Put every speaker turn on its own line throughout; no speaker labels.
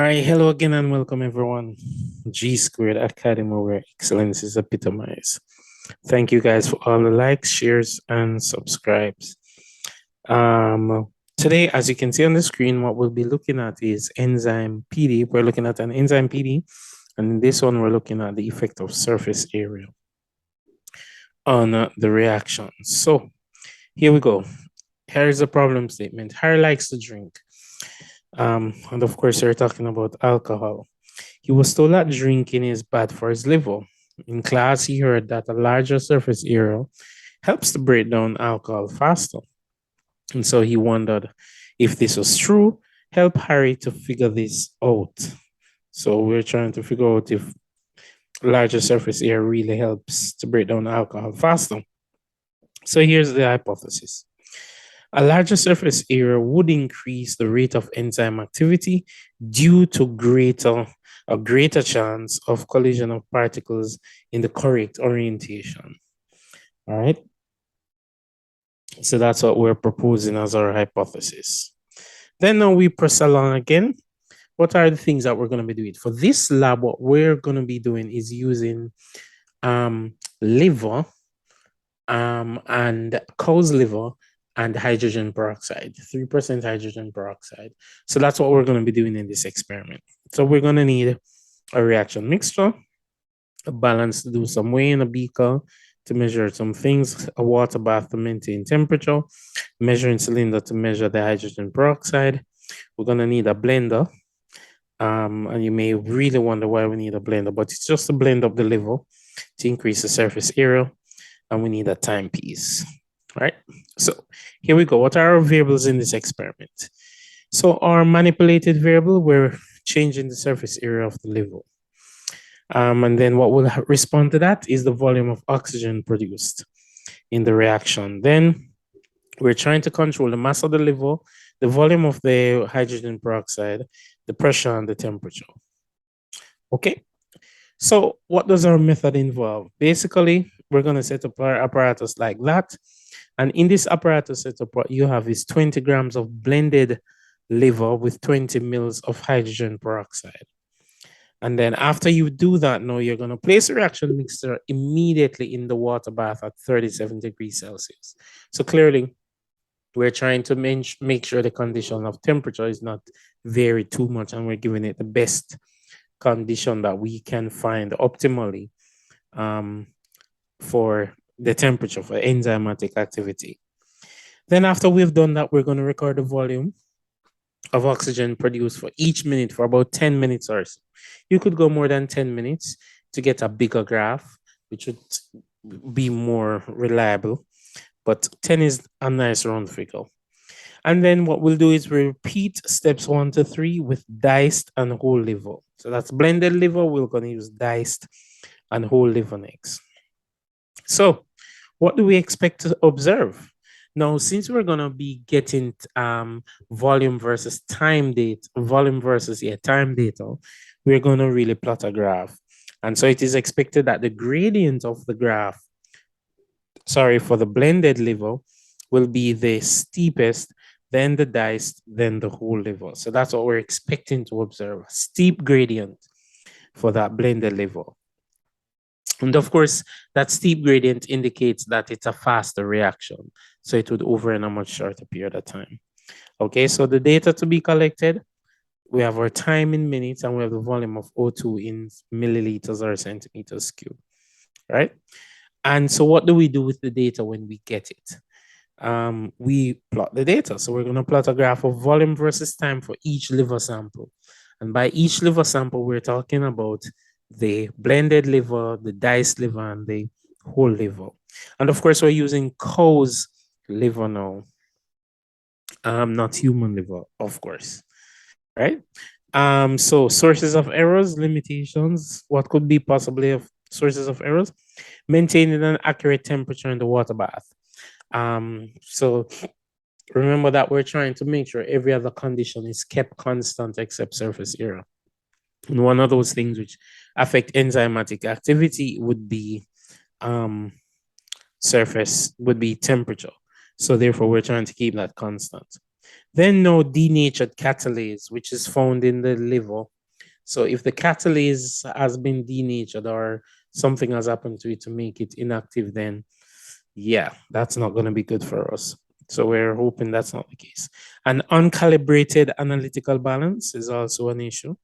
All right, hello again and welcome everyone. G Squared Academy, where excellence is epitomized. Thank you guys for all the likes, shares, and subscribes. Today, as you can see on the screen, what we'll be looking at is enzyme PD. We're looking at an enzyme PD, and in this one, we're looking at the effect of surface area on the reaction. So here we go. Here's the problem statement. Harry likes to drink. And of course, you're talking about alcohol. He was told that drinking is bad for his liver. In class, he heard that a larger surface area helps to break down alcohol faster. And so he wondered if this was true, help Harry to figure this out. So we're trying to figure out if larger surface area really helps to break down alcohol faster. So here's the hypothesis. A larger surface area would increase the rate of enzyme activity due to a greater chance of collision of particles in the correct orientation. All right. So that's what we're proposing as our hypothesis. Then now we press along again. What are the things that we're going to be doing? For this lab, what we're going to be doing is using liver and cow's liver and hydrogen peroxide, 3% hydrogen peroxide. So that's what we're going to be doing in this experiment. So we're going to need a reaction mixture, a balance to do some weighing, a beaker to measure some things, a water bath to maintain temperature, measuring cylinder to measure the hydrogen peroxide. We're going to need a blender. And you may really wonder why we need a blender, but it's just to blend up the liver to increase the surface area. And we need a timepiece. Right? So here we go. What are our variables in this experiment? So our manipulated variable, we're changing the surface area of the liver. And then what will respond to that is the volume of oxygen produced in the reaction. Then we're trying to control the mass of the liver, the volume of the hydrogen peroxide, the pressure, and the temperature. Okay. So what does our method involve? Basically, we're going to set up our apparatus like that. And in this apparatus setup, what you have is 20 grams of blended liver with 20 mils of hydrogen peroxide. And then after you do that, now you're going to place the reaction mixture immediately in the water bath at 37 degrees Celsius. So clearly, we're trying to make sure the condition of temperature is not vary too much, and we're giving it the best condition that we can find optimally for the temperature for enzymatic activity. Then after we've done that, we're going to record the volume of oxygen produced for each minute for about 10 minutes or so. You could go more than 10 minutes to get a bigger graph, which would be more reliable, but 10 is a nice round figure. And then what we'll do is we repeat steps 1 to 3 with diced and whole liver. So that's blended liver. We're going to use diced and whole liver next. So what do we expect to observe? Now, since we're going to be getting volume versus time data, time data, we're going to really plot a graph. And so it is expected that the gradient of the graph, for the blended liver, will be the steepest, then the diced, then the whole liver. So that's what we're expecting to observe, steep gradient for that blended liver. And of course, that steep gradient indicates that it's a faster reaction. So it would over in a much shorter period of time. Okay, so the data to be collected, we have our time in minutes and we have the volume of O2 in milliliters or centimeters cubed, right? And so what do we do with the data when we get it? We plot the data. So we're going to plot a graph of volume versus time for each liver sample. And by each liver sample, we're talking about the blended liver, the diced liver, and the whole liver. And of course, we're using cow's liver now, not human liver, of course, right? So sources of errors, limitations, what could be possibly of sources of errors? Maintaining an accurate temperature in the water bath. So remember that we're trying to make sure every other condition is kept constant except surface area. And one of those things which affect enzymatic activity would be temperature. So therefore, we're trying to keep that constant. Then no denatured catalase, which is found in the liver. So if the catalase has been denatured or something has happened to it to make it inactive, then yeah, that's not going to be good for us. So we're hoping that's not the case. An uncalibrated analytical balance is also an issue.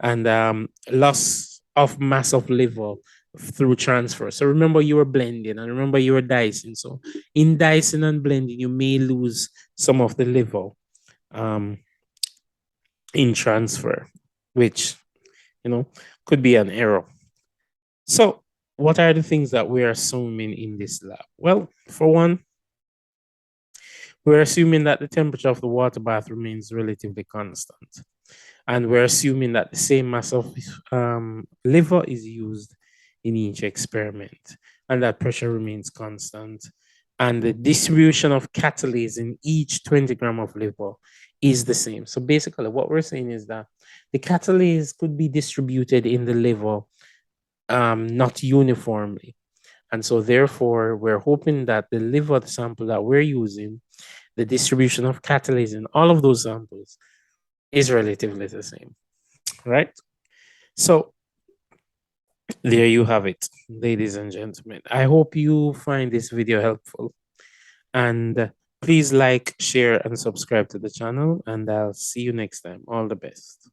And loss of mass of liver through transfer. So remember you were blending and remember you were dicing. So in dicing and blending, you may lose some of the liver um, in transfer, which, could be an error. So what are the things that we're assuming in this lab? Well, for one, we're assuming that the temperature of the water bath remains relatively constant. And we're assuming that the same mass of liver is used in each experiment and that pressure remains constant. And the distribution of catalase in each 20 gram of liver is the same. So basically what we're saying is that the catalase could be distributed in the liver not uniformly. And so therefore, we're hoping that the liver sample that we're using, the distribution of catalase in all of those samples is relatively the same, right? So there you have it, ladies and gentlemen. I hope you find this video helpful. And please like, share, and subscribe to the channel. And I'll see you next time. All the best.